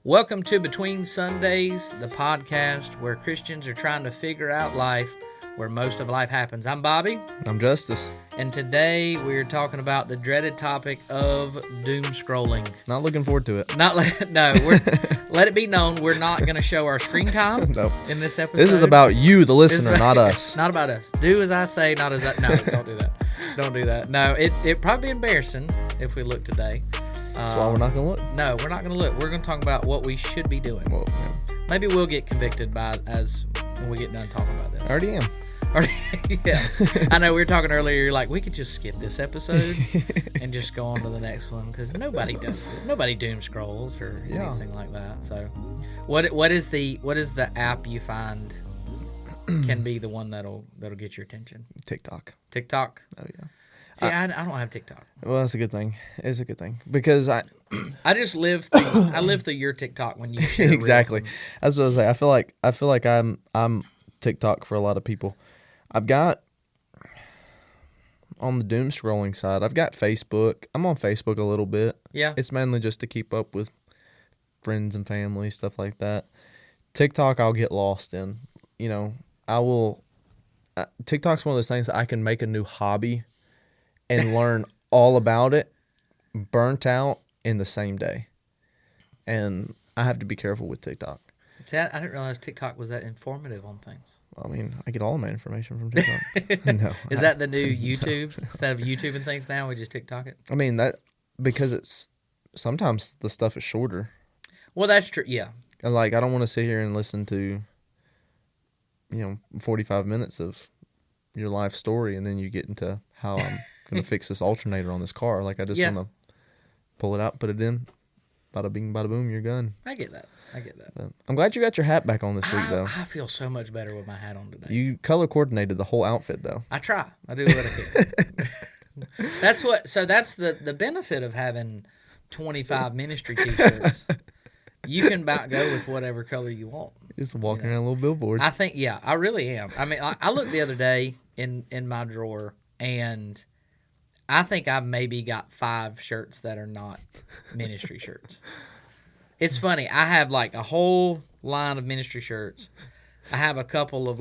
Welcome to Between Sundays, the podcast where Christians are trying to figure out life where most of life happens. I'm Bobby. I'm Justice. And today we're talking about the dreaded topic of doomscrolling. Not looking forward to it. Let it be known we're not going to show our screen time in this episode. This is about you, the listener, not us. Not about us. Do as I say, not as I... No, don't do that. Don't do that. No, it'd probably be embarrassing if we look today. That's why we're not going to look. No, we're not going to look. We're going to talk about what we should be doing. Well, yeah. Maybe we'll get convicted when we get done talking about this. I already am. Yeah. I know we were talking earlier, you're like, we could just skip this episode and just go on to the next one because nobody does this. Nobody doom scrolls or anything like that. So what is the app you find can be the one that'll get your attention? TikTok. Oh, yeah. See, I don't have TikTok. Well, that's a good thing. It's a good thing because I just live through your TikTok when you share exactly. Reels. That's what I was like. I feel like I'm TikTok for a lot of people. I've got on the doom scrolling side. I've got Facebook. I'm on Facebook a little bit. Yeah. It's mainly just to keep up with friends and family, stuff like that. TikTok, I'll get lost in. I will. TikTok's one of those things that I can make a new hobby and learn all about it, burnt out in the same day. And I have to be careful with TikTok. See, I didn't realize TikTok was that informative on things. I mean, I get all of my information from TikTok. No, Is that the new YouTube? Instead of YouTube and things now, we just TikTok it? I mean, because it's sometimes the stuff is shorter. Well, that's true, yeah. And I don't want to sit here and listen to, 45 minutes of your life story and then you get into how I'm going to fix this alternator on this car. I just want to pull it out, put it in, bada bing, bada boom, you're done. I get that. But I'm glad you got your hat back on this week, though. I feel so much better with my hat on today. You color coordinated the whole outfit, though. I try. I do what I can. That's the benefit of having 25 ministry t-shirts. You can about go with whatever color you want. Just walking around a little billboard. I think, I really am. I mean, I looked the other day in my drawer, and I think I've maybe got 5 shirts that are not ministry shirts. It's funny. I have a whole line of ministry shirts. I have a couple of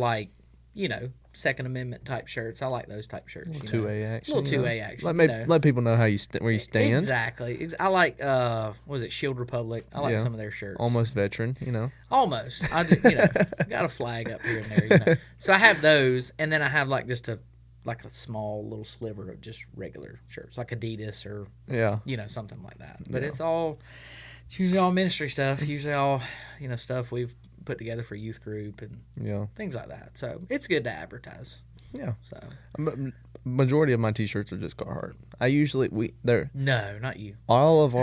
Second Amendment type shirts. I like those type shirts. 2A action. Little 2A action. Let people know whow where you stand. Exactly. I like Shield Republic. I like some of their shirts. Almost veteran, Almost. I just got a flag up here and there. So I have those, and then I have just a small little sliver of just regular shirts, like Adidas or something like that. But it's usually all ministry stuff. Usually all stuff we've put together for youth group and things like that. So it's good to advertise. Yeah. So majority of my t-shirts are just Carhartt. No, not you. All of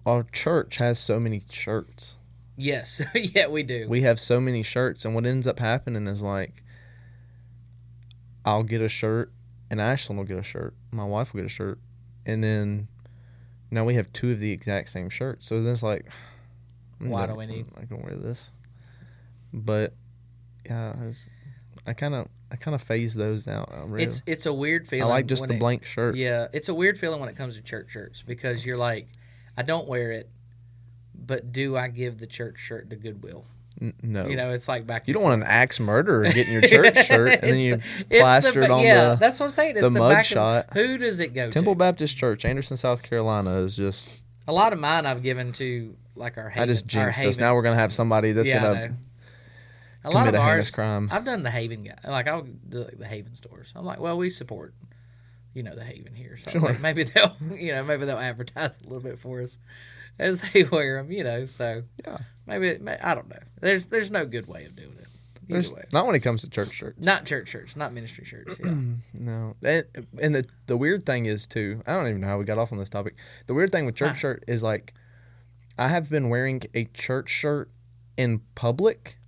our church has so many shirts. Yes. Yeah, we do. We have so many shirts, and what ends up happening is I'll get a shirt, and Ashlyn will get a shirt. My wife will get a shirt, and then now we have 2 of the exact same shirts. So then it's why do we need? I can wear this, but yeah, I kind of phase those out. Really, it's a weird feeling. I like just the blank shirt. Yeah, it's a weird feeling when it comes to church shirts because you're like, I don't wear it, but do I give the church shirt to Goodwill? No. It's back. You don't want an axe murderer getting your church shirt and then you plaster it on that's what I'm saying. It's the mug shot. Who does it go to? Temple Baptist Church, Anderson, South Carolina is just... A lot of mine I've given to our Haven. I just jinxed us. Now we're going to have somebody that's going to commit a heinous crime. I've done the Haven guy. I'll do the Haven stores. I'm like, well, we support, the Haven here. So sure. Maybe they'll advertise a little bit for us as they wear them, so maybe I don't know. There's no good way of doing it. Not when it comes to church shirts. Not church shirts, not ministry shirts. Yeah. No. And the weird thing is too, I don't even know how we got off on this topic. The weird thing with church shirt is I have been wearing a church shirt in public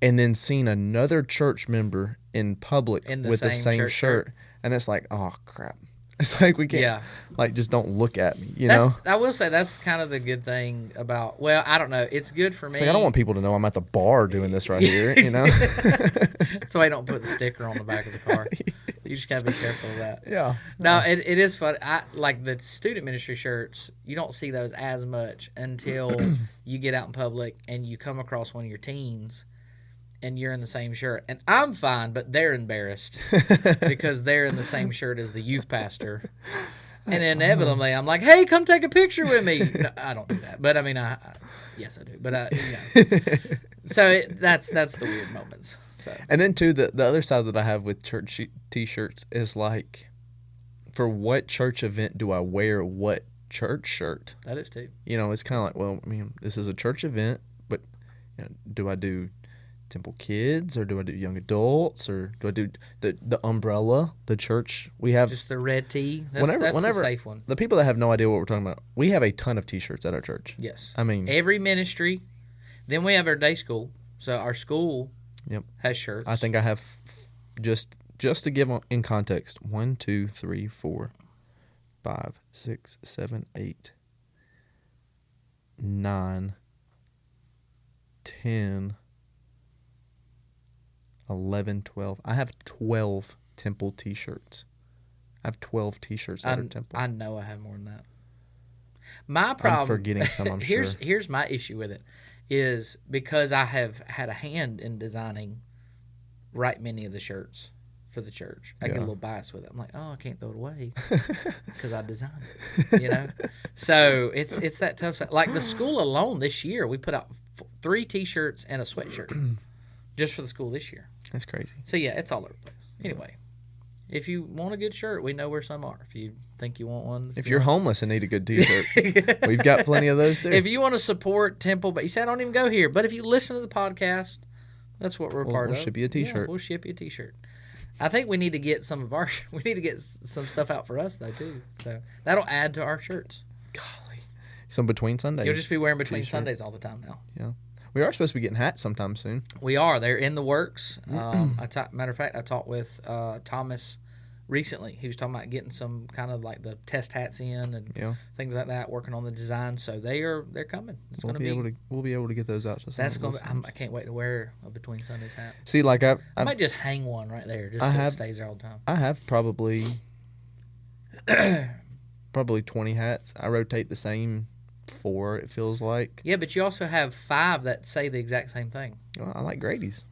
and then seen another church member in public with the same shirt. And it's oh crap. It's we can't, just don't look at me, you know? I will say that's kind of the good thing about, I don't know. It's good for me. I don't want people to know I'm at the bar doing this right here, That's why I don't put the sticker on the back of the car. You just gotta be careful of that. Yeah. No, it is fun. I like the student ministry shirts. You don't see those as much until you get out in public and you come across one of your teens, and you're in the same shirt. And I'm fine, but they're embarrassed because they're in the same shirt as the youth pastor. And inevitably, I'm like, "Hey, come take a picture with me." No, I don't do that, but I mean, yes, I do. But so that's the weird moments. So. And then too, the other side that I have with church T-shirts is like, for what church event do I wear what church shirt? That is too. It's kind of like, well, I mean, this is a church event, but do I do Temple Kids, or do I do young adults, or do I do the umbrella, the church? We have just the red tee. That's the safe one. The people that have no idea what we're talking about, we have a ton of T-shirts at our church. Yes. I mean, every ministry. Then we have our day school. So our school has shirts. I think I have, just to give in context, 1, 2, 3, 4, 5, 6, 7, 8, 9, 10, 11, 12. I have 12 Temple T-shirts. I have 12 T-shirts that are Temple. I know I have more than that. My problem... I'm forgetting some, I'm sure. Here's my issue with it, is because I have had a hand in designing right many of the shirts for the church. I get a little biased with it. I'm like, I can't throw it away because I designed it, So it's that tough side. Like the school alone this year, we put out 3 T-shirts and a sweatshirt just for the school this year. That's crazy. So, yeah, it's all over the place. Anyway, if you want a good shirt, we know where some are. If you think you want one. If you're homeless and need a good T-shirt, we've got plenty of those too. If you want to support Temple, but you say I don't even go here, but if you listen to the podcast, that's what we're part of. We'll ship you a T-shirt. Yeah, we'll ship you a T-shirt. I think we need to get some stuff out for us, though, too. So that'll add to our shirts. Golly. Some between Sundays. You'll just be wearing between Sundays all the time now. Yeah. We are supposed to be getting hats sometime soon. We are. They're in the works. Matter of fact, I talked with Thomas recently. He was talking about getting some kind of like the test hats in and things like that, working on the design. So they're coming. We'll be able to get those out. I can't wait to wear a Between Sundays hat. See, like I might just hang one right there, just so it stays there all the time. I have probably 20 hats. I rotate the same 4, it feels like. Yeah, but you also have 5 that say the exact same thing. Well, I like Grady's.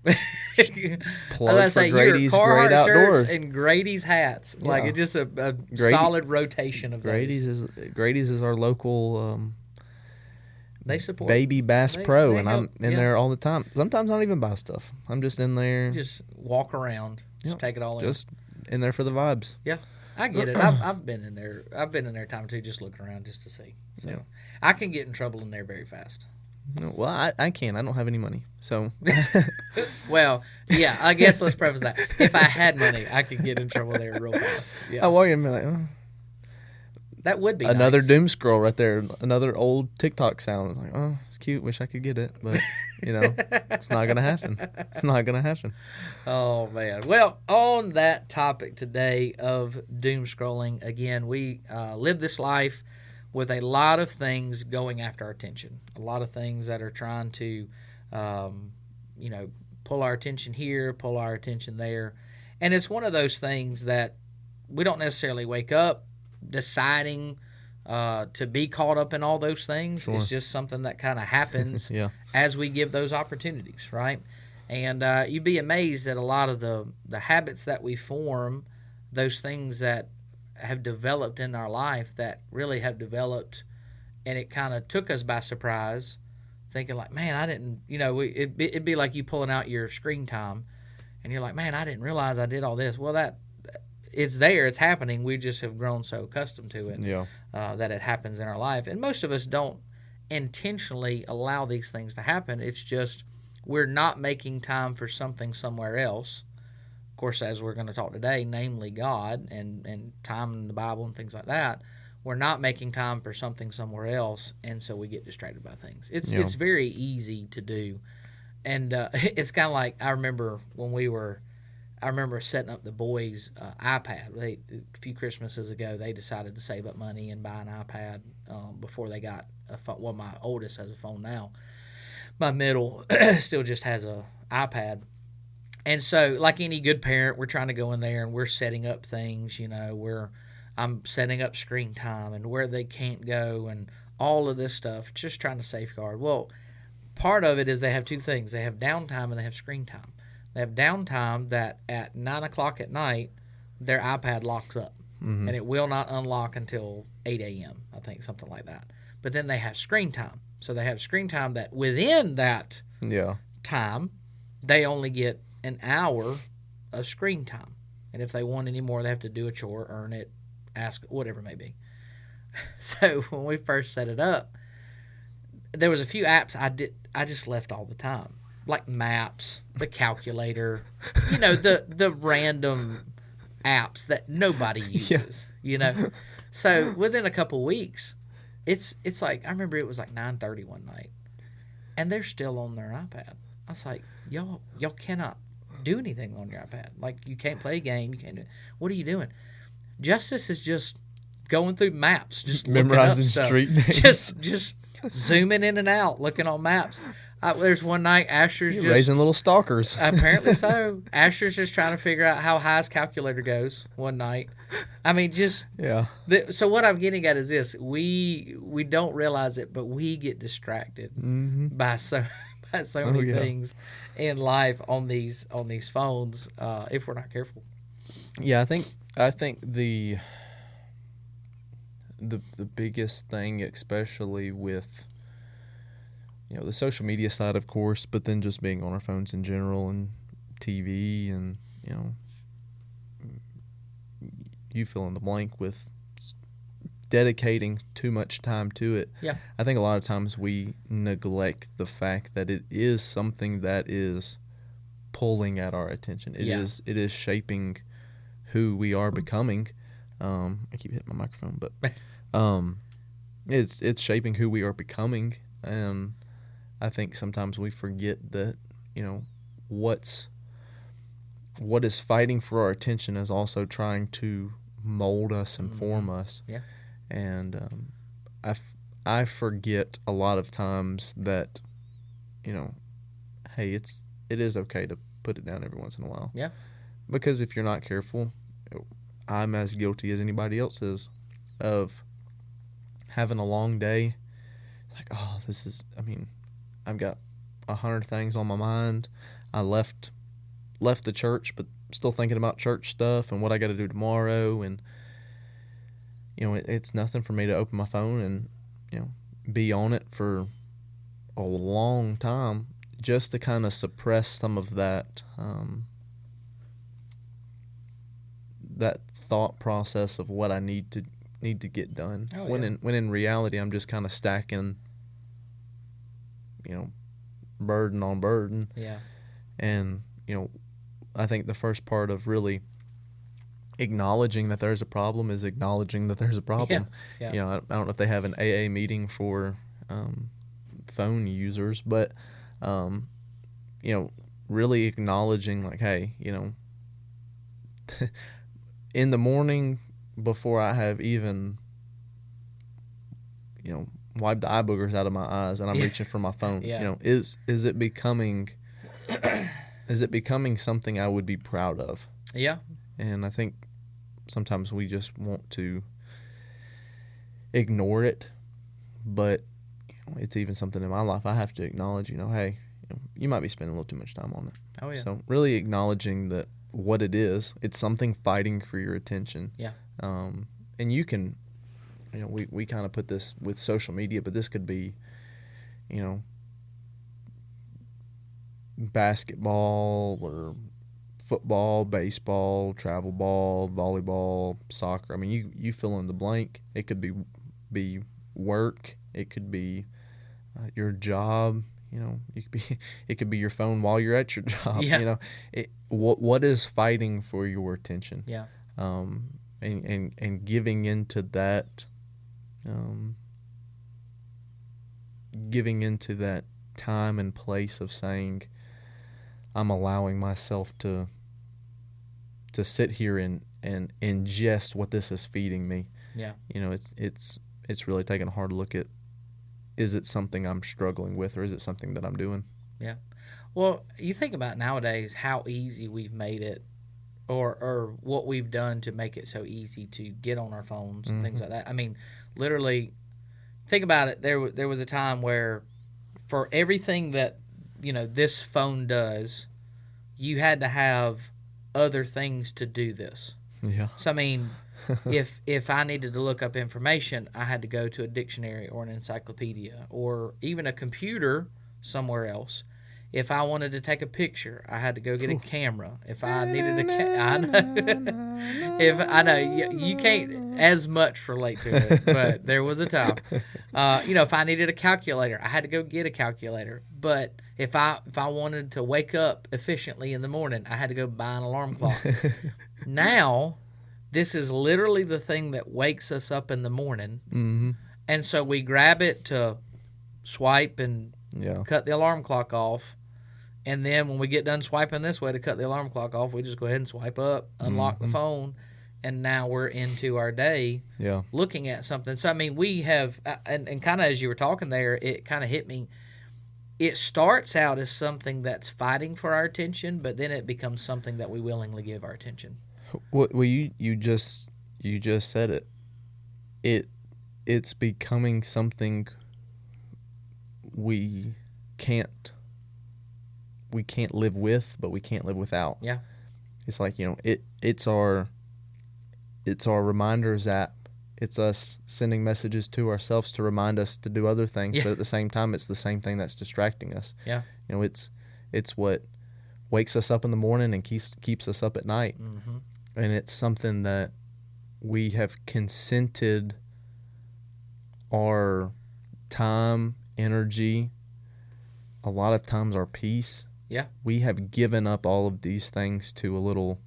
Plug for Grady's Great Outdoors and Grady's hats. Yeah. Like it's just a solid rotation of Grady's those. Grady's is our local they support Baby Bass Pro, and I'm in there all the time. Sometimes I don't even buy stuff. I'm just in there. Just walk around. Just take it all in. Just in there for the vibes. Yeah. I get it. I've been in there. I've been in there time too, just looking around just to see. So I can get in trouble in there very fast. Well, I can. I don't have any money, so. Well, yeah. I guess let's preface that. If I had money, I could get in trouble there real fast. Yeah. I walk in and be like, that would be another nice. doom scroll right there. Another old TikTok sound. I was like, it's cute. Wish I could get it, but it's not gonna happen. It's not gonna happen. Oh man. Well, on that topic today of doom scrolling, again, we live this life with a lot of things going after our attention. A lot of things that are trying to, pull our attention here, pull our attention there, and it's one of those things that we don't necessarily wake up deciding to be caught up in all those things. Sure. It's just something that kind of happens as we give those opportunities, right? And you'd be amazed at a lot of the habits that we form, those things that have developed in our life that really have developed, and it kind of took us by surprise, thinking like, man, I didn't, it'd be like you pulling out your screen time, and you're like, man, I didn't realize I did all this. Well, it's there, it's happening. We just have grown so accustomed to it that it happens in our life. And most of us don't intentionally allow these things to happen. It's just we're not making time for something somewhere else. Of course, as we're going to talk today, namely God and time in the Bible and things like that, we're not making time for something somewhere else, and so we get distracted by things. It's very easy to do. And it's kind of like I remember setting up the boys' iPad. A few Christmases ago, they decided to save up money and buy an iPad before they got a phone. Well, my oldest has a phone now. My middle still just has a iPad. And so, like any good parent, we're trying to go in there and we're setting up things. I'm setting up screen time and where they can't go and all of this stuff, just trying to safeguard. Well, part of it is they have two things: they have downtime and they have screen time. They have downtime that at 9 o'clock at night, their iPad locks up, and it will not unlock until 8 a.m. I think, something like that. But then they have screen time, so they have screen time that within that time, they only get an hour of screen time. And if they want any more, they have to do a chore, earn it, ask, whatever it may be. So when we first set it up, there was a few apps I just left all the time. Like Maps, the calculator, the random apps that nobody uses, So within a couple weeks, it's like, I remember it was like 9:30 one night, and they're still on their iPad. I was like, y'all cannot do anything on your iPad. Like, you can't play a game. You can't do it. What are you doing? Justice is just going through maps, just memorizing looking up street stuff. names. Just zooming in and out, looking on maps. There's one night Asher's You're raising little stalkers. Apparently so. Asher's just trying to figure out how high his calculator goes one night. I mean, just so what I'm getting at is this: we don't realize it, but we get distracted by so many things in life on these phones if we're not careful. Yeah, I think the biggest thing, especially with the social media side, of course, but then just being on our phones in general and TV and you fill in the blank with dedicating too much time to it. Yeah. I think a lot of times we neglect the fact that it is something that is pulling at our attention. It is shaping who we are becoming. I keep hitting my microphone, but it's shaping who we are becoming, and I think sometimes we forget that what is fighting for our attention is also trying to mold us and form us. Yeah. And I forget a lot of times that hey, it is okay to put it down every once in a while. Yeah. Because if you're not careful, I'm as guilty as anybody else is of having a long day. It's like, I've got 100 things on my mind. I left the church, but still thinking about church stuff and what I got to do tomorrow. And, it's nothing for me to open my phone and, be on it for a long time just to kind of suppress some of that, that thought process of what I need to get done. Oh, when in reality, I'm just kind of stacking, burden on burden. Yeah. And, I think the first part of really acknowledging that there's a problem is acknowledging that there's a problem. Yeah. I don't know if they have an AA meeting for phone users, but, really acknowledging like, hey, in the morning before I have even, wiped the eye boogers out of my eyes and I'm reaching for my phone, is it becoming something I would be proud of? Yeah. And I think sometimes we just want to ignore it, but it's even something in my life I have to acknowledge, hey, you might be spending a little too much time on it. Oh, yeah. So really acknowledging that what it is, it's something fighting for your attention. Yeah. And you can, we kind of put this with social media, but this could be, basketball or football, baseball, travel ball, volleyball, soccer. I mean, you fill in the blank. It could be work. It could be your job. It could be your phone while you're at your job. Yeah. What is fighting for your attention? Yeah. And giving into that, time and place of saying, I'm allowing myself to sit here and ingest what this is feeding me. Yeah. It's really taking a hard look at, is it something I'm struggling with or is it something that I'm doing? Yeah. Well, you think about nowadays how easy we've made it, or what we've done to make it so easy to get on our phones and things like that. I mean, literally, think about it. There was a time where, for everything that this phone does, you had to have other things to do this. Yeah. So I mean, if I needed to look up information, I had to go to a dictionary or an encyclopedia or even a computer somewhere else. If I wanted to take a picture, I had to go get a camera. If I needed I know. If I know you can't as much relate to it, but there was a time. If I needed a calculator, I had to go get a calculator. But if I wanted to wake up efficiently in the morning, I had to go buy an alarm clock. Now, this is literally the thing that wakes us up in the morning, and so we grab it to swipe and cut the alarm clock off. And then when we get done swiping this way to cut the alarm clock off, we just go ahead and swipe up, unlock the phone, and now we're into our day looking at something. So, I mean, we have, and kind of as you were talking there, it kind of hit me. It starts out as something that's fighting for our attention, but then it becomes something that we willingly give our attention. Well, you just said it. It's becoming something we can't live with, but we can't live without. Yeah. It's like, it's our reminders app. It's us sending messages to ourselves to remind us to do other things, but at the same time, it's the same thing that's distracting us. Yeah. It's what wakes us up in the morning and keeps us up at night. And it's something that we have consented our time, energy, a lot of times our peace. Yeah. We have given up all of these things to a little,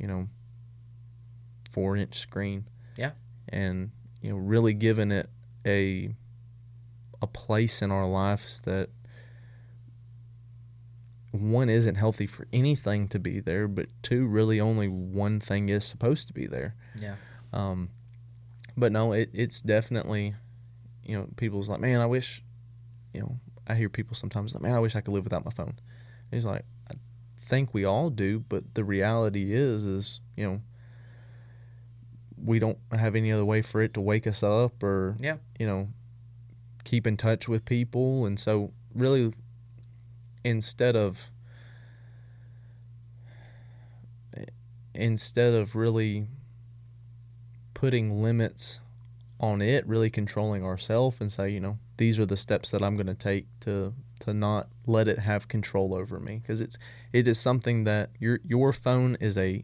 4-inch screen. Yeah. And, really given it a place in our lives that, one, isn't healthy for anything to be there, but two, really only one thing is supposed to be there. Yeah. But no, it's definitely, people's like, man, I wish, I hear people sometimes like, man, I wish I could live without my phone. And he's like, I think we all do, but the reality is, we don't have any other way for it to wake us up or, keep in touch with people. And so really, instead of really putting limits on it, really controlling ourselves and say, these are the steps that I'm going to take to not let it have control over me, because it is something that your phone is a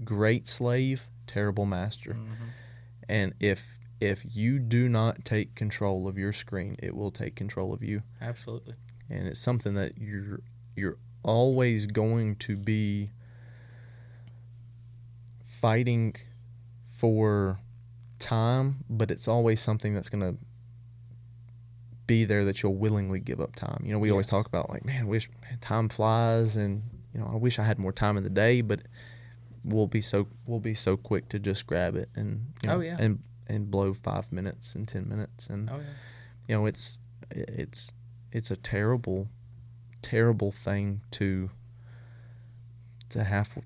great slave, terrible master. And if you do not take control of your screen, it will take control of you. Absolutely. And it's something that you're always going to be fighting for time, but it's always something that's going to be there that you'll willingly give up time. We always talk about like, man, time flies, and I wish I had more time in the day, but we'll be so quick to just grab it and and blow 5 minutes and 10 minutes, and it's a terrible thing to have.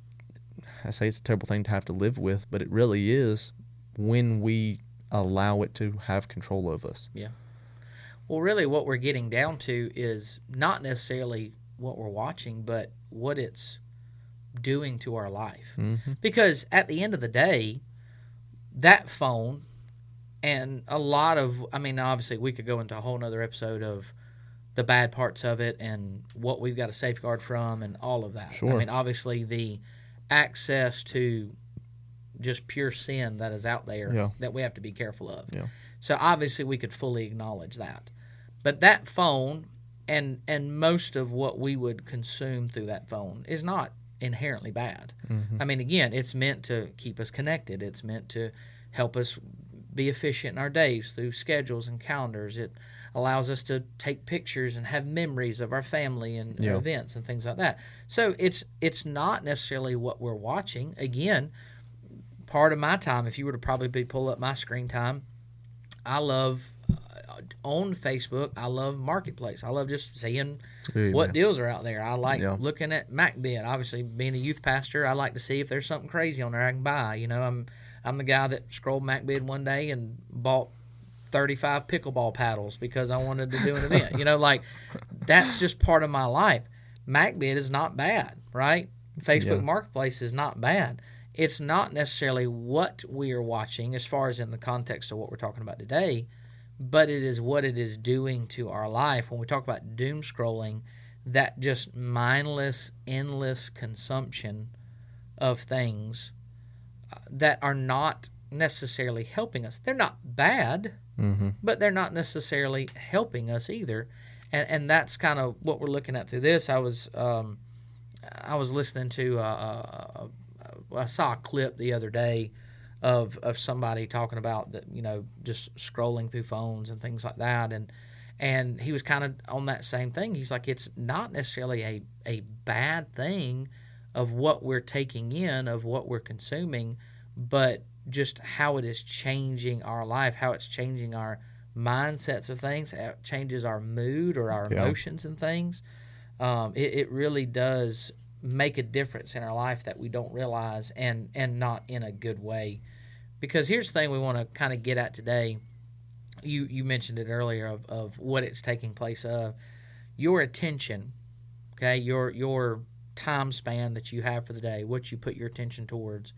I say it's a terrible thing to have to live with, but it really is when we allow it to have control of us. Yeah. Well, really what we're getting down to is not necessarily what we're watching, but what it's doing to our life. Because at the end of the day, that phone and a lot of, obviously we could go into a whole nother episode of the bad parts of it and what we've got to safeguard from and all of that. Sure. Obviously the access to just pure sin that is out there that we have to be careful of. Yeah. So obviously we could fully acknowledge that. But that phone and most of what we would consume through that phone is not inherently bad. Again, it's meant to keep us connected. It's meant to help us be efficient in our days through schedules and calendars. It allows us to take pictures and have memories of our family and events and things like that. So it's not necessarily what we're watching. Again, part of my time, if you were to probably pull up my screen time, I love on Facebook, I love Marketplace. I love just seeing Hey, what man. deals are out there. I like Yeah. looking at MacBid. Obviously, being a youth pastor, I like to see if there's something crazy on there I can buy. I'm the guy that scrolled MacBid one day and bought 35 pickleball paddles because I wanted to do an event. That's just part of my life. MacBid is not bad, right? Facebook Marketplace is not bad. It's not necessarily what we are watching as far as in the context of what we're talking about today, but it is what it is doing to our life. When we talk about doom scrolling, that just mindless, endless consumption of things that are not necessarily helping us. They're not bad, but they're not necessarily helping us either. And that's kind of what we're looking at through this. I was listening to I saw a clip the other day of somebody talking about that, just scrolling through phones and things like that, and he was kind of on that same thing. He's like, it's not necessarily a bad thing of what we're taking in, of what we're consuming, but just how it is changing our life, how it's changing our mindsets of things, how it changes our mood or our emotions and things. It really does make a difference in our life that we don't realize, and not in a good way. Because here's the thing we want to kind of get at today. You mentioned it earlier of what it's taking place of. Your attention, okay, your time span that you have for the day, what you put your attention towards,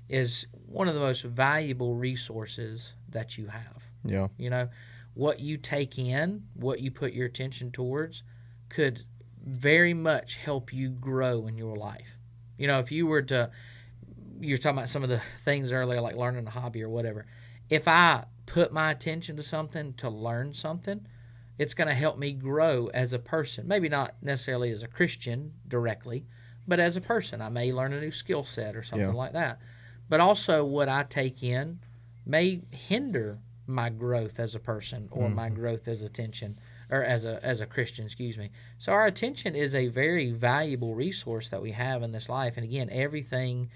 is one of the most valuable resources that you have. Yeah. What you take in, what you put your attention towards could very much help you grow in your life. If you were to, you're talking about some of the things earlier, like learning a hobby or whatever. If I put my attention to something to learn something, it's going to help me grow as a person. Maybe not necessarily as a Christian directly, but as a person. I may learn a new skill set or something like that. But also what I take in may hinder my growth as a person or my growth as attention or as a Christian, excuse me. So our attention is a very valuable resource that we have in this life. And again, everything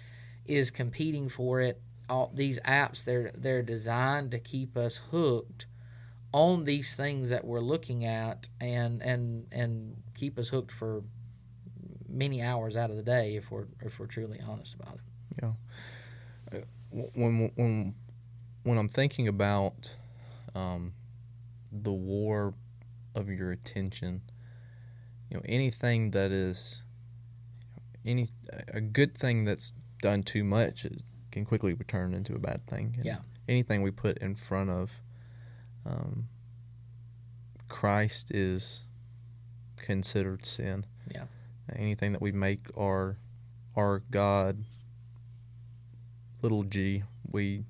is competing for it. All these apps, they're designed to keep us hooked on these things that we're looking at and keep us hooked for many hours out of the day if we're truly honest about it. Yeah. When I'm thinking about the war of your attention, anything that is a good thing that's done too much can quickly turn into a bad thing. And anything we put in front of Christ is considered sin. Yeah. Anything that we make our God, little g, we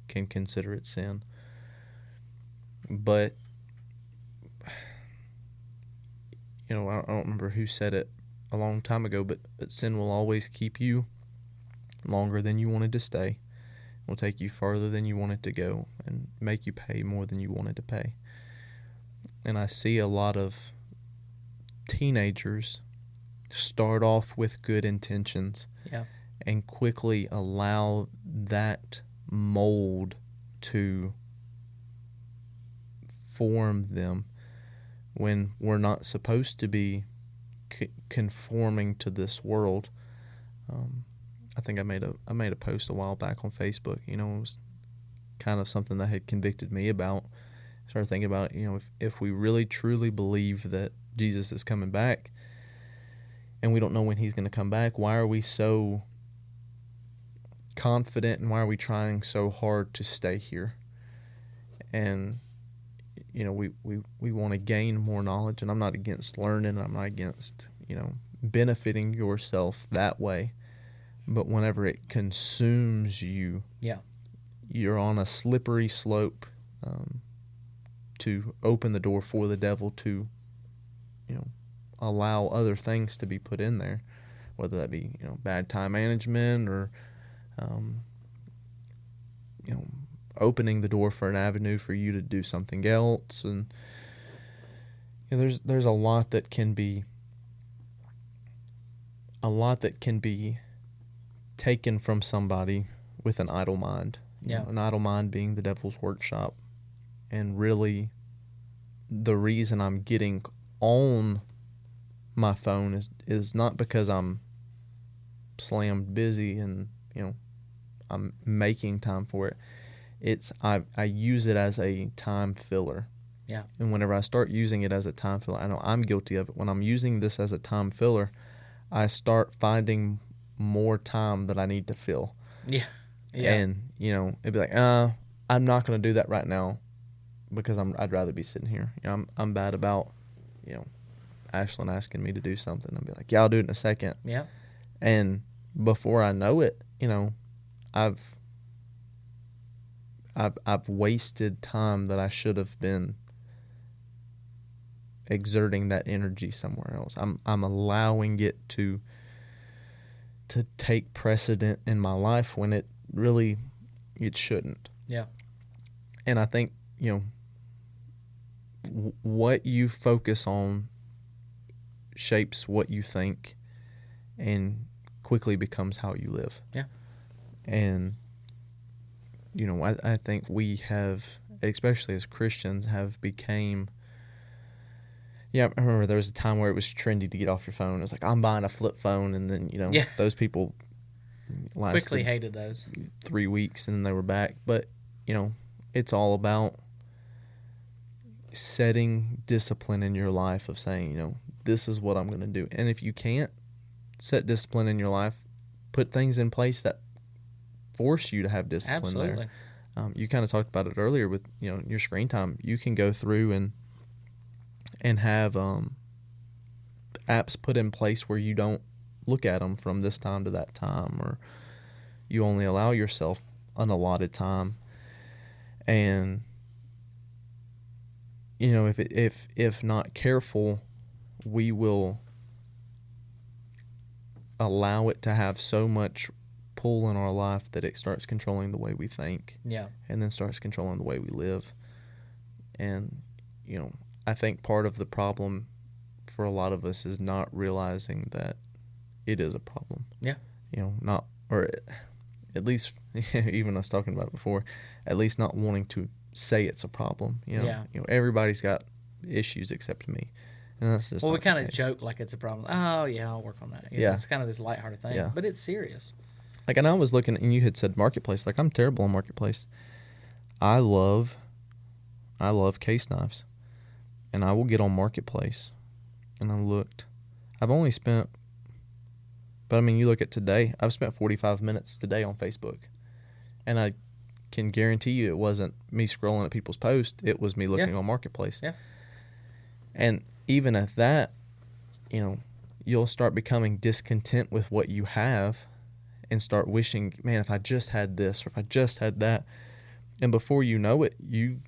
can consider it sin. But I don't remember who said it a long time ago, but sin will always keep you longer than you wanted to stay. It will take you further than you wanted to go and make you pay more than you wanted to pay. And I see a lot of teenagers start off with good intentions and quickly allow that mold to form them when we're not supposed to be conforming to this world. I think I made a post a while back on Facebook. It was kind of something that had convicted me about. I started thinking about, if we really truly believe that Jesus is coming back, and we don't know when he's going to come back, why are we so confident, and why are we trying so hard to stay here? And we want to gain more knowledge, and I'm not against learning. I'm not against benefiting yourself that way. But whenever it consumes you, you're on a slippery slope to open the door for the devil to, allow other things to be put in there, whether that be bad time management or opening the door for an avenue for you to do something else. And there's a lot that can be taken from somebody with an idle mind. An idle mind being the devil's workshop. And really, the reason I'm getting on my phone is not because I'm slammed busy and, I'm making time for it. It's I use it as a time filler. Yeah. And whenever I start using it as a time filler, I know I'm guilty of it. When I'm using this as a time filler, I start finding more time that I need to fill. Yeah. Yeah. And, it'd be like, I'm not going to do that right now because I'd rather be sitting here. I'm bad about, Ashlyn asking me to do something. I'll be like, yeah, I'll do it in a second. Yeah. And before I know it, I've wasted time that I should have been exerting that energy somewhere else. I'm allowing it to take precedent in my life when it shouldn't. Yeah. And I think, what you focus on shapes what you think and quickly becomes how you live. Yeah. And, I think we have, especially as Christians, have became... Yeah, I remember there was a time where it was trendy to get off your phone. It was like, I'm buying a flip phone, and then, those people quickly hated those. 3 weeks, and then they were back. But, it's all about setting discipline in your life of saying, this is what I'm going to do. And if you can't set discipline in your life, put things in place that force you to have discipline. Absolutely. There. You kind of talked about it earlier with, your screen time. You can go through and have apps put in place where you don't look at them from this time to that time, or you only allow yourself an allotted time. And if not careful, we will allow it to have so much pull in our life that it starts controlling the way we think. Yeah. And then starts controlling the way we live. And I think part of the problem for a lot of us is not realizing that it is a problem. Yeah. Not, or at least, even us talking about it before, at least not wanting to say it's a problem. Yeah. Everybody's got issues except me. And that's just we kind of joke like it's a problem. Oh, yeah, I'll work on that. Yeah. It's kind of this lighthearted thing, but it's serious. Like, and I was looking, and you had said Marketplace. Like, I'm terrible on Marketplace. I love case knives. And I will get on Marketplace, and I looked. I've only spent, but I mean, you look at today, I've spent 45 minutes today on Facebook. And I can guarantee you it wasn't me scrolling at people's posts. It was me looking on Marketplace. Yeah. And even at that, you'll start becoming discontent with what you have and start wishing, man, if I just had this or if I just had that. And before you know it, you've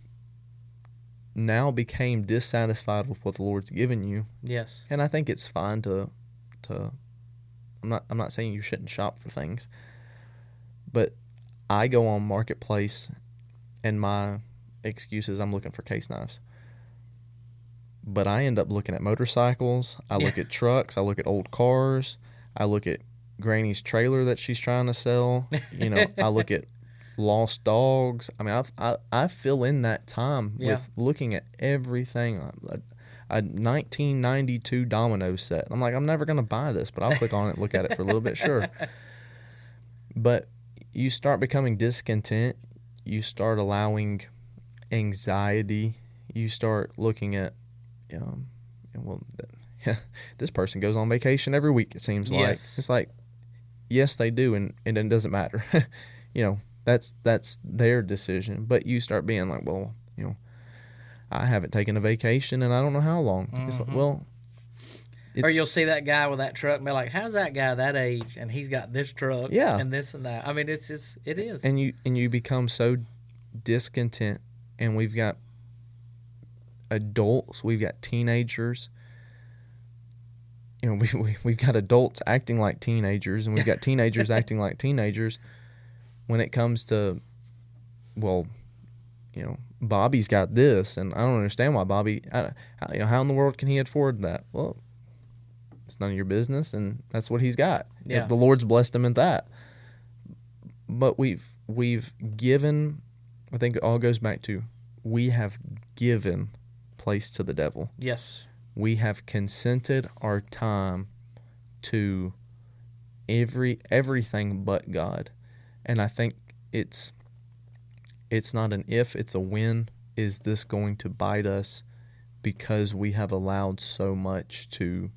now became dissatisfied with what the Lord's given you. Yes. And I think it's fine to I'm not saying you shouldn't shop for things, but I go on Marketplace and my excuse is I'm looking for case knives. But I end up looking at motorcycles, I look at trucks, I look at old cars, I look at Granny's trailer that she's trying to sell, I look at lost dogs. I mean, I fill in that time with looking at everything. A 1992 domino set. I'm like, I'm never going to buy this, but I'll click on it and look at it for a little bit, sure. But you start becoming discontent. You start allowing anxiety. You start looking at, this person goes on vacation every week, it seems like. It's like, yes, they do, and it doesn't matter. That's their decision. But you start being like, well, I haven't taken a vacation and I don't know how long. Mm-hmm. It's like, well, or you'll see that guy with that truck and be like, how's that guy that age and he's got this truck and this and that. I mean, it is. And you become so discontent, and we've got adults, we've got teenagers. We've got adults acting like teenagers, and we've got teenagers acting like teenagers. When it comes to, well, Bobby's got this, and I don't understand why Bobby, how in the world can he afford that? Well, it's none of your business, and that's what he's got. Yeah. The Lord's blessed him at that. But we've given, I think it all goes back to, we have given place to the devil. Yes. We have consented our time to everything but God. And I think it's not an if, it's a when. Is this going to bite us because we have allowed so much to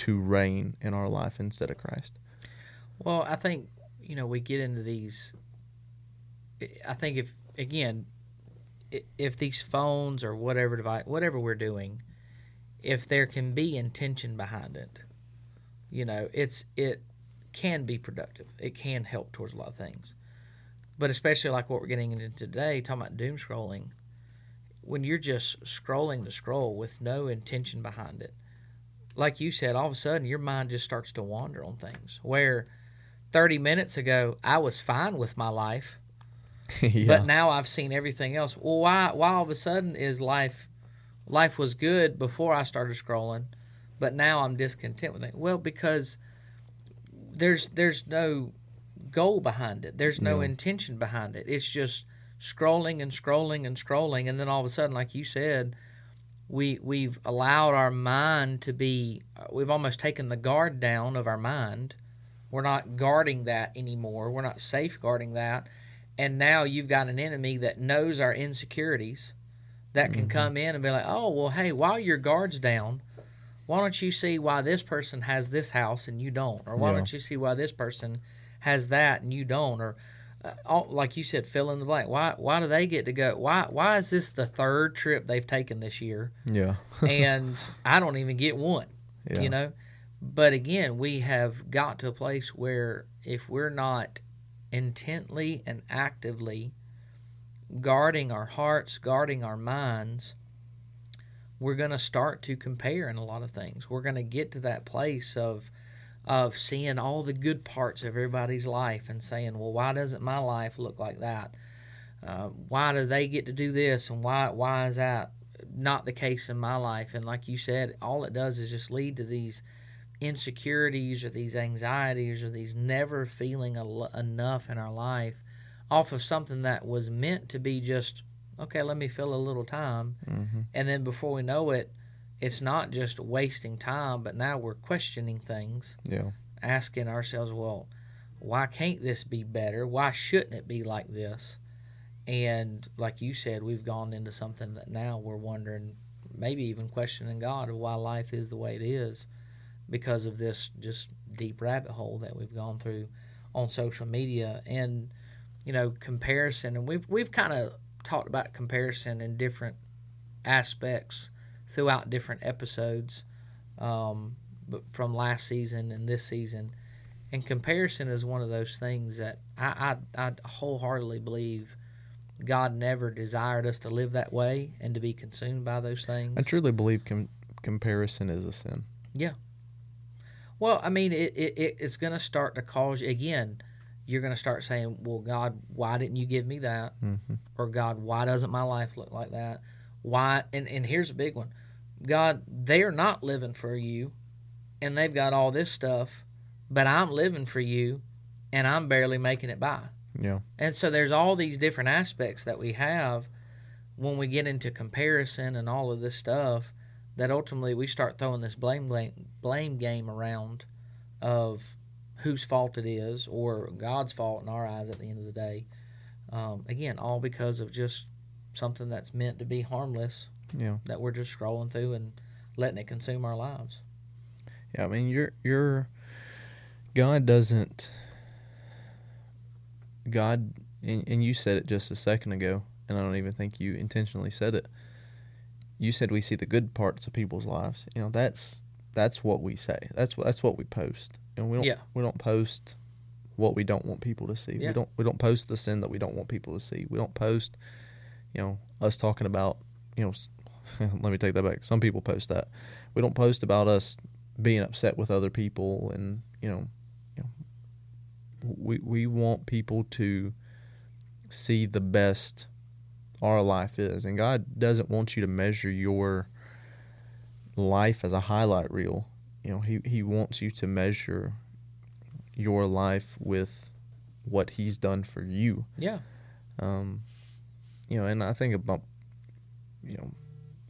reign in our life instead of Christ? Well, I think, we get into these. I think if these phones or whatever device, whatever we're doing, if there can be intention behind it, it can be productive. It can help towards a lot of things. But especially like what we're getting into today, talking about doom scrolling, when you're just scrolling to scroll with no intention behind it, like you said, all of a sudden your mind just starts to wander on things. Where 30 minutes ago I was fine with my life, yeah. But now I've seen everything else. Well, why all of a sudden is life was good before I started scrolling, but now I'm discontent with it? Well, because there's no goal behind it. There's no intention behind it. It's just scrolling and scrolling and scrolling, and then all of a sudden, like you said, we've allowed our mind to be. We've almost taken the guard down of our mind. We're not guarding that anymore. We're not safeguarding that. And now you've got an enemy that knows our insecurities that can come in and be like, oh, well, hey, while your guard's down, why don't you see why this person has this house and you don't? Or why don't you see why this person has that and you don't? Or like you said, fill in the blank. Why do they get to go? Why is this the third trip they've taken this year? Yeah. And I don't even get one, yeah. But again, we have got to a place where if we're not intently and actively guarding our hearts, guarding our minds, we're going to start to compare in a lot of things. We're going to get to that place of seeing all the good parts of everybody's life and saying, well, why doesn't my life look like that? Why do they get to do this, and why is that not the case in my life? And like you said, all it does is just lead to these insecurities or these anxieties or these never feeling enough in our life off of something that was meant to be just, okay, let me fill a little time. And then before we know it, it's not just wasting time, but now we're questioning things, asking ourselves, well, why can't this be better? Why shouldn't it be like this? And like you said, we've gone into something that now we're wondering, maybe even questioning God of why life is the way it is, because of this just deep rabbit hole that we've gone through on social media. And comparison, and we've kind of talked about comparison in different aspects throughout different episodes, from last season and this season. And comparison is one of those things that I wholeheartedly believe God never desired us to live that way and to be consumed by those things. I truly believe comparison is a sin. Yeah. Well, I mean, it's going to start to cause you, again, you're going to start saying, well, God, why didn't you give me that? Or God, why doesn't my life look like that? Why? And here's a big one. God, they're not living for you, and they've got all this stuff, but I'm living for you, and I'm barely making it by. Yeah. And so there's all these different aspects that we have when we get into comparison and all of this stuff, that ultimately we start throwing this blame game around of whose fault it is, or God's fault in our eyes at the end of the day. Again, all because of just something that's meant to be harmless, that we're just scrolling through and letting it consume our lives. Yeah, I mean, God doesn't. God, and you said it just a second ago, and I don't even think you intentionally said it. You said we see the good parts of people's lives. That's what we say. That's what we post. We don't post what we don't want people to see. Yeah. We don't post the sin that we don't want people to see. We don't post, us talking about, let me take that back. Some people post that. We don't post about us being upset with other people, and we want people to see the best our life is. And God doesn't want you to measure your life as a highlight reel. He wants you to measure your life with what He's done for you. Yeah. And I think about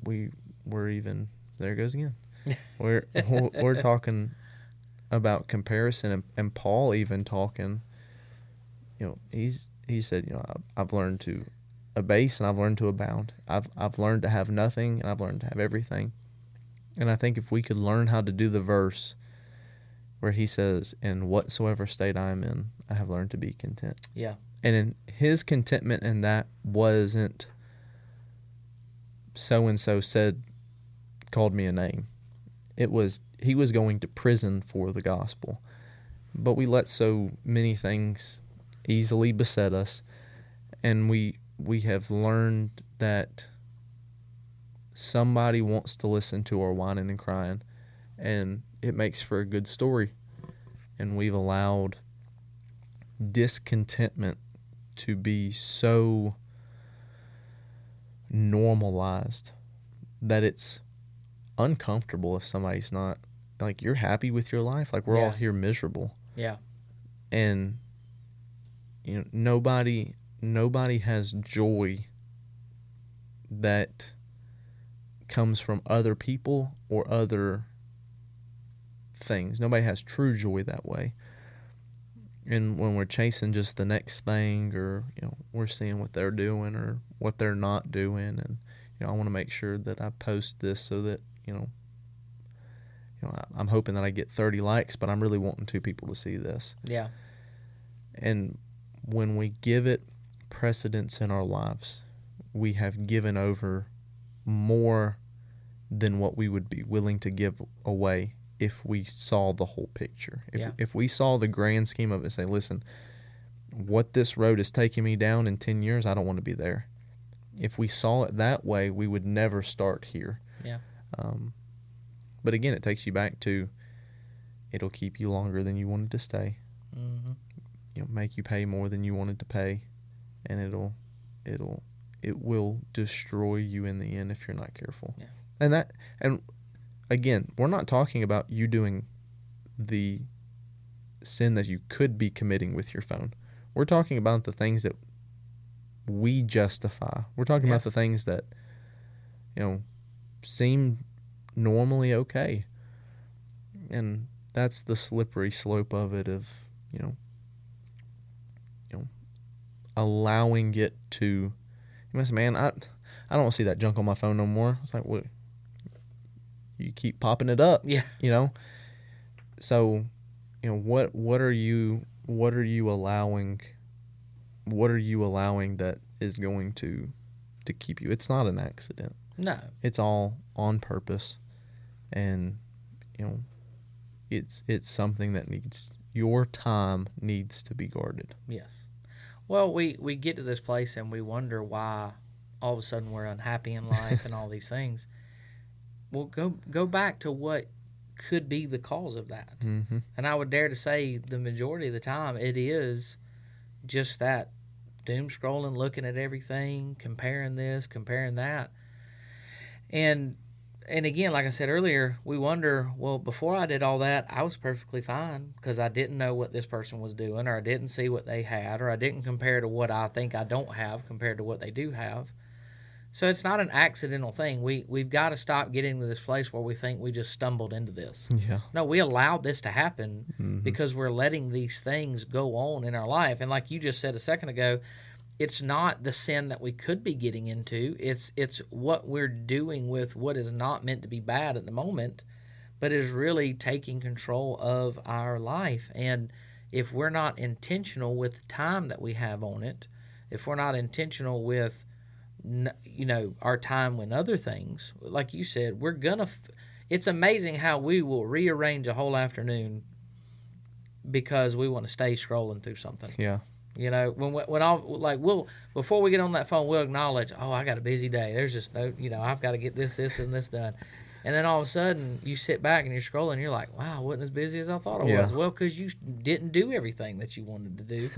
we're even there. It goes again. we're talking about comparison, and Paul even talking. He said, I've learned to abase and I've learned to abound. I've learned to have nothing and I've learned to have everything. And I think if we could learn how to do the verse where he says, in whatsoever state I am in, I have learned to be content. Yeah. And in his contentment in that wasn't so-and-so called me a name. It was, he was going to prison for the gospel. But we let so many things easily beset us, and we have learned that somebody wants to listen to our whining and crying, and it makes for a good story. And we've allowed discontentment to be so normalized that it's uncomfortable if somebody's not, like, you're happy with your life. Like, we're all here miserable. Yeah. And nobody has joy that comes from other people or other things. Nobody has true joy that way. And when we're chasing just the next thing, or we're seeing what they're doing or what they're not doing, and I want to make sure that I post this so that I'm hoping that I get 30 likes, but I'm really wanting 2 people to see this. Yeah. And when we give it precedence in our lives, we have given over more than what we would be willing to give away if we saw the whole picture. If we saw the grand scheme of it, say, listen, what this road is taking me down in 10 years, I don't want to be there. If we saw it that way, we would never start here. Yeah. But again, it takes you back to, it'll keep you longer than you wanted to stay. Mm-hmm. Make you pay more than you wanted to pay, and it will destroy you in the end if you're not careful. Yeah. And again, we're not talking about you doing the sin that you could be committing with your phone. We're talking about the things that we justify. We're talking about the things that seem normally okay. And that's the slippery slope of it, of allowing it to, you must, man, I don't want to see that junk on my phone no more. It's like, what? You keep popping it up. Yeah. So, what are you allowing? What are you allowing that is going to keep you? It's not an accident. No. It's all on purpose, and it's something that your time needs to be guarded. Yes. Well, we get to this place and we wonder why all of a sudden we're unhappy in life and all these things. Well, go back to what could be the cause of that. Mm-hmm. And I would dare to say the majority of the time it is just that doom scrolling, looking at everything, comparing this, comparing that. And again, like I said earlier, we wonder, well, before I did all that, I was perfectly fine because I didn't know what this person was doing, or I didn't see what they had, or I didn't compare to what I think I don't have compared to what they do have. So it's not an accidental thing. We've got to stop getting to this place where we think we just stumbled into this. Yeah. No, we allowed this to happen Mm-hmm. because we're letting these things go on in our life. And like you just said a second ago, it's not the sin that we could be getting into. It's what we're doing with what is not meant to be bad at the moment, but is really taking control of our life. And if we're not intentional with the time that we have on it, if we're not intentional with our time when other things, like you said, we're gonna. It's amazing how we will rearrange a whole afternoon because we want to stay scrolling through something. Yeah. When we'll, before we get on that phone, we'll acknowledge, oh, I got a busy day. There's just no, I've got to get this, and this done. And then all of a sudden, you sit back and you're scrolling, and you're like, wow, I wasn't as busy as I thought I was. Well, because you didn't do everything that you wanted to do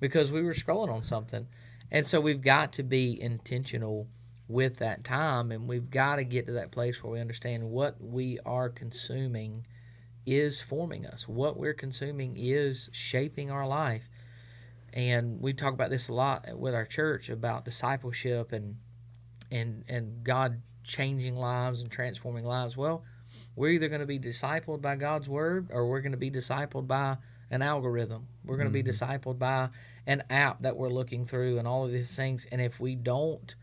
because we were scrolling on something. And so we've got to be intentional with that time, and we've got to get to that place where we understand what we are consuming is forming us. What we're consuming is shaping our life. And we talk about this a lot with our church about discipleship and and God changing lives and transforming lives. Well, we're either going to be discipled by God's word, or we're going to be discipled by an algorithm. We're going to be discipled by an app that we're looking through and all of these things. And if we don't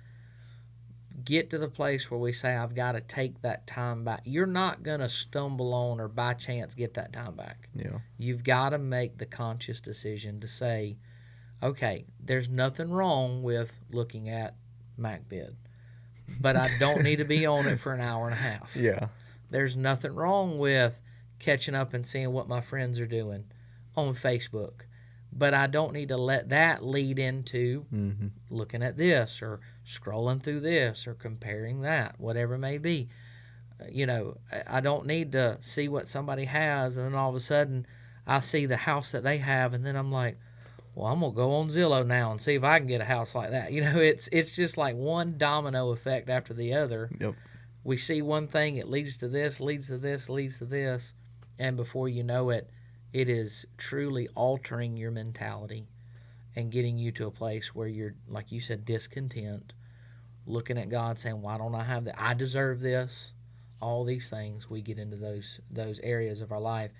get to the place where we say, I've got to take that time back, you're not going to stumble on or by chance get that time back. Yeah. You've got to make the conscious decision to say, okay, there's nothing wrong with looking at MacBid, but I don't need to be on it for an hour and a half. Yeah. There's nothing wrong with catching up and seeing what my friends are doing on Facebook, but I don't need to let that lead into looking at this or scrolling through this or comparing that, whatever it may be. I don't need to see what somebody has, and then all of a sudden I see the house that they have, and then I'm like, well, I'm going to go on Zillow now and see if I can get a house like that. It's just like one domino effect after the other. Yep. We see one thing, it leads to this, leads to this, leads to this, and before you know it, it is truly altering your mentality and getting you to a place where you're, like you said, discontent, looking at God saying, why don't I have that? I deserve this. All these things, we get into those areas of our life.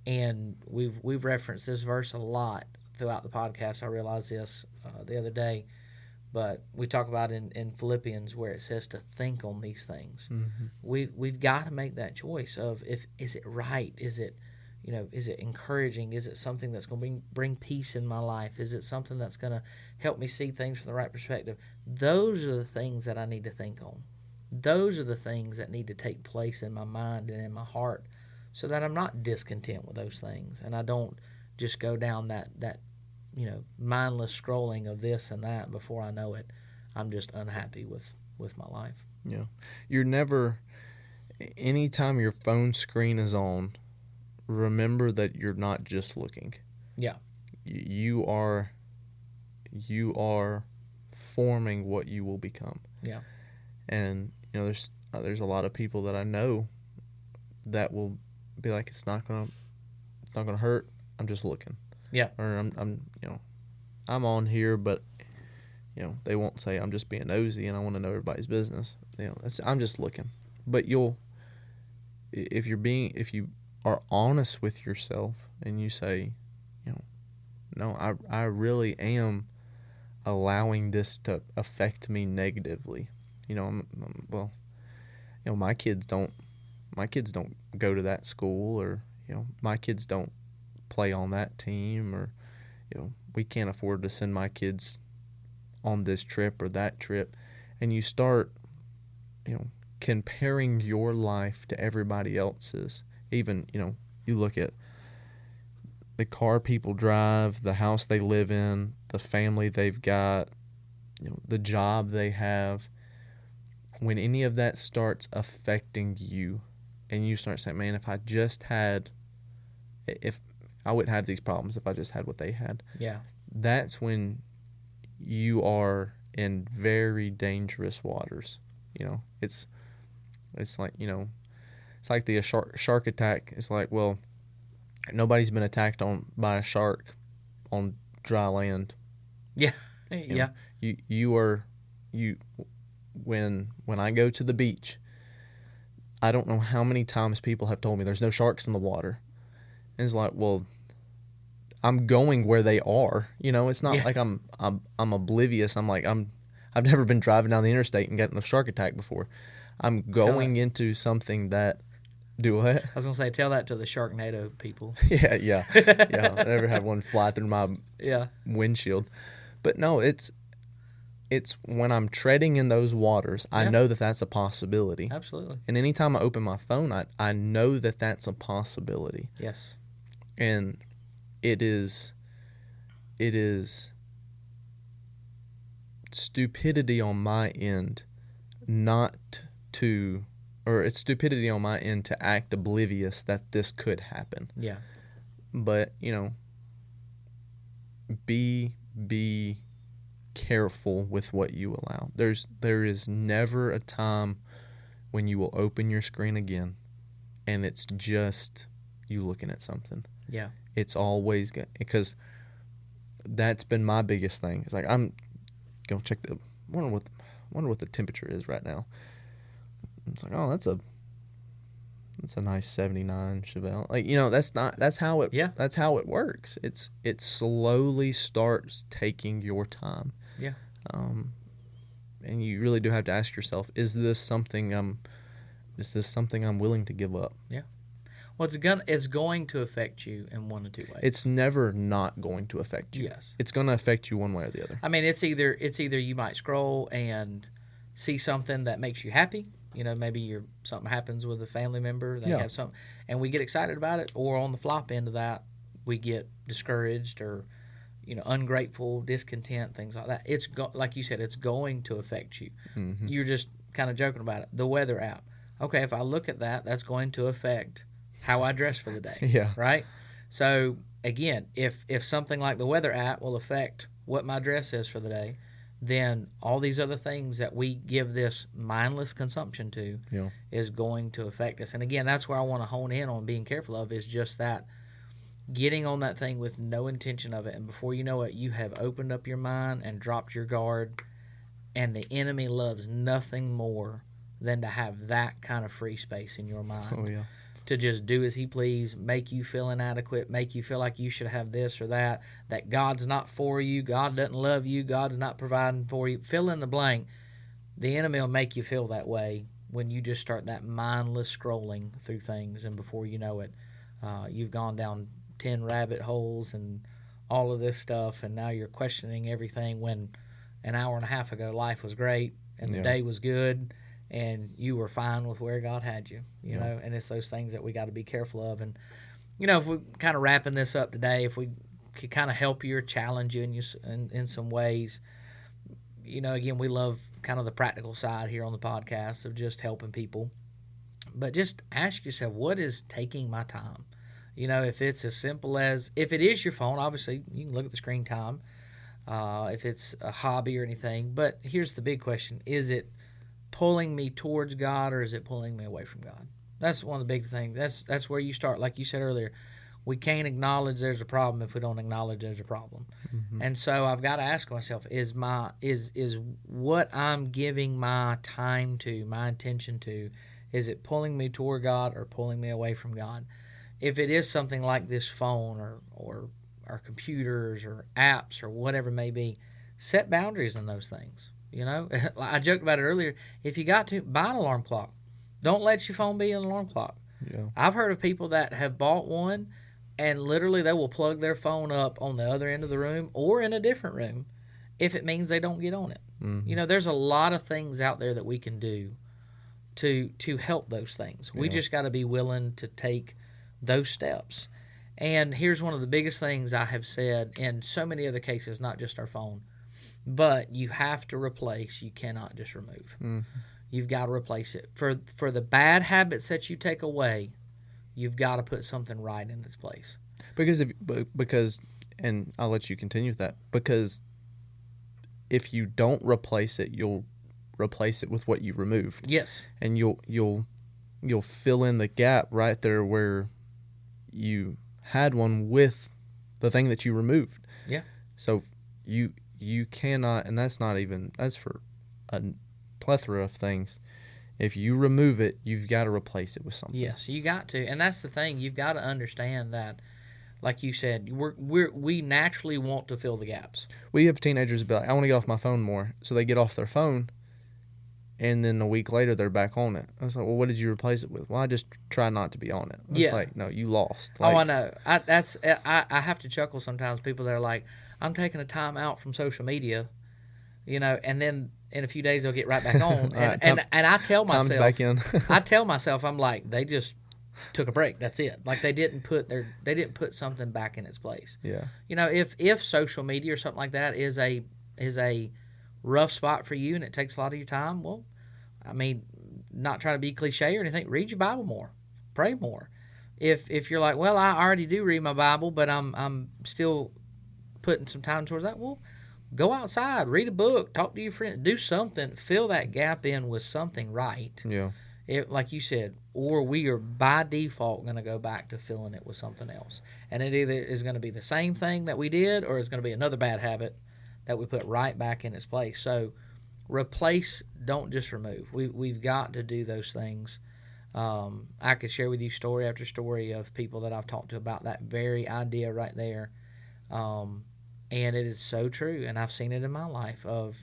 And we've referenced this verse a lot throughout the podcast. I realized this the other day. But we talk about in Philippians where it says to think on these things. We've got to make that choice of is it right? Is it encouraging? Is it something that's going to bring peace in my life? Is it something that's going to help me see things from the right perspective? Those are the things that I need to think on. Those are the things that need to take place in my mind and in my heart so that I'm not discontent with those things and I don't just go down that mindless scrolling of this and that. Before I know it, I'm just unhappy with my life. Yeah. You're never, anytime your phone screen is on, remember that you're not just looking. Yeah. You are forming what you will become. Yeah. And, there's a lot of people that I know that will be like, it's not gonna hurt. I'm just looking. Yeah. Or I'm on here, but they won't say I'm just being nosy and I want to know everybody's business. I'm just looking. But if you are honest with yourself and you say, no, I really am allowing this to affect me negatively. My kids don't go to that school, or my kids don't play on that team, or we can't afford to send my kids on this trip or that trip. And you start comparing your life to everybody else's. Even you look at the car people drive, the house they live in, the family they've got, the job they have. When any of that starts affecting you and you start saying, man, if I wouldn't have these problems if I just had what they had. Yeah. That's when you are in very dangerous waters. It's like, it's like the shark attack. It's like, well, nobody's been attacked by a shark on dry land. Yeah. Yeah. When I go to the beach, I don't know how many times people have told me there's no sharks in the water. And it's like, well, I'm going where they are. It's not like I'm oblivious. I've never been driving down the interstate and gotten a shark attack before. I'm going into something that. Do what? I was gonna say, tell that to the Sharknado people. Yeah. I never had one fly through my windshield. But no, it's when I'm treading in those waters, I know that that's a possibility. Absolutely. And anytime I open my phone, I know that that's a possibility. Yes. And it is stupidity on my end it's stupidity on my end to act oblivious that this could happen. Yeah. But, be careful with what you allow. There is never a time when you will open your screen again and it's just you looking at something. Yeah. It's always good, because that's been my biggest thing. It's like, I'm going to check wonder what the temperature is right now. It's like, oh, that's a nice 79 Chevelle. Like, that's how it works. It slowly starts taking your time. Yeah. And you really do have to ask yourself, is this something I'm willing to give up? Yeah. Well, it's going to affect you in one or two ways. It's never not going to affect you. Yes. It's going to affect you one way or the other. I mean, it's either you might scroll and see something that makes you happy. Maybe something happens with a family member. They have something, and we get excited about it. Or on the flop end of that, we get discouraged or, ungrateful, discontent, things like that. It's like you said, it's going to affect you. Mm-hmm. You're just kind of joking about it. The weather app. Okay, if I look at that, that's going to affect how I dress for the day. Yeah. Right? So, again, if something like the weather app will affect what my dress is for the day, then all these other things that we give this mindless consumption to is going to affect us. And, again, that's where I want to hone in on being careful of is just that getting on that thing with no intention of it. And before you know it, you have opened up your mind and dropped your guard, and the enemy loves nothing more than to have that kind of free space in your mind. Oh, yeah. To just do as he please, make you feel inadequate, make you feel like you should have this or that God's not for you, God doesn't love you, God's not providing for you. Fill in the blank. The enemy will make you feel that way when you just start that mindless scrolling through things, and before you know it, you've gone down 10 rabbit holes and all of this stuff, and now you're questioning everything when an hour and a half ago life was great and the day was good and you were fine with where God had you, you know, and it's those things that we got to be careful of. And, if we kind of wrapping this up today, if we could kind of help you or challenge you in some ways, again, we love kind of the practical side here on the podcast of just helping people. But just ask yourself, what is taking my time? If it's as simple as, if it is your phone, obviously you can look at the screen time, if it's a hobby or anything. But here's the big question. Is it pulling me towards God, or is it pulling me away from God? That's one of the big things. That's where you start. Like you said earlier, we can't acknowledge there's a problem if we don't acknowledge there's a problem. Mm-hmm. And so I've got to ask myself, is what I'm giving my time to, my attention to, is it pulling me toward God or pulling me away from God? If it is something like this phone or our computers or apps or whatever it may be, set boundaries in those things. I joked about it earlier. If you got to, buy an alarm clock. Don't let your phone be an alarm clock. Yeah. I've heard of people that have bought one, and literally they will plug their phone up on the other end of the room or in a different room if it means they don't get on it. Mm-hmm. There's a lot of things out there that we can do to help those things. Yeah. We just got to be willing to take those steps. And here's one of the biggest things I have said in so many other cases, not just our phone. But you have to replace. You cannot just remove. Mm-hmm. You've got to replace it. For the bad habits that you take away, you've got to put something right in its place. Because, and I'll let you continue with that. Because if you don't replace it, you'll replace it with what you removed. Yes. And you'll fill in the gap right there where you had one with the thing that you removed. Yeah. So you cannot, and that's for a plethora of things. If you remove it, you've got to replace it with something. Yes, you got to, and that's the thing. You've got to understand that, like you said, we naturally want to fill the gaps. We have teenagers be like, I want to get off my phone more, so they get off their phone, and then a week later they're back on it. I was like, well, what did you replace it with? Well, I just try not to be on it. It's like, no, you lost. I know. I have to chuckle sometimes. People that are like, I'm taking a time out from social media, and then in a few days they'll get right back on. And I tell myself, back in. I tell myself, I'm like, they just took a break. That's it. Like they didn't put something back in its place. Yeah. If social media or something like that is a rough spot for you and it takes a lot of your time, well, I mean, not trying to be cliche or anything, read your Bible more, pray more. If you're like, well, I already do read my Bible, but I'm still putting some time towards that, well, go outside, read a book, talk to your friends, do something, fill that gap in with something right. Yeah. Like you said, or we are by default going to go back to filling it with something else. And it either is going to be the same thing that we did, or it's going to be another bad habit that we put right back in its place. So replace, don't just remove. We've got to do those things. I could share with you story after story of people that I've talked to about that very idea right there. And it is so true. And I've seen it in my life of,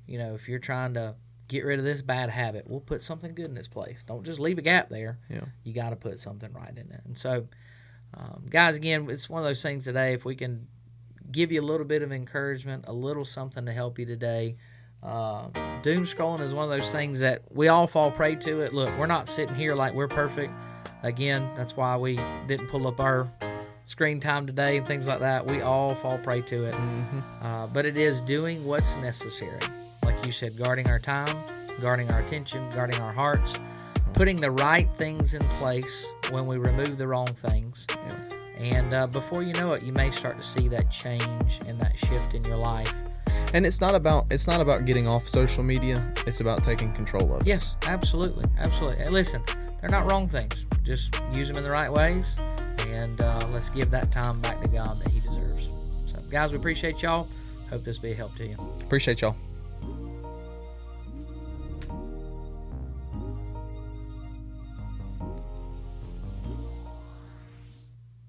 if you're trying to get rid of this bad habit, we'll put something good in its place. Don't just leave a gap there. Yeah. You got to put something right in it. And so, guys, again, it's one of those things today. If we can give you a little bit of encouragement, a little something to help you today. Doom scrolling is one of those things that we all fall prey to it. Look, we're not sitting here like we're perfect. Again, that's why we didn't pull up our screen time today and things like that. We all fall prey to it. Mm-hmm. But it is doing what's necessary. Like you said, guarding our time, guarding our attention, guarding our hearts, putting the right things in place when we remove the wrong things. Yeah. And before you know it, you may start to see that change and that shift in your life. And it's not about getting off social media. It's about taking control of it. Yes, absolutely. And listen, they're not wrong things. Just use them in the right ways, and let's give that time back to God that He deserves. So, guys, we appreciate y'all. Hope this be a help to you. Appreciate y'all.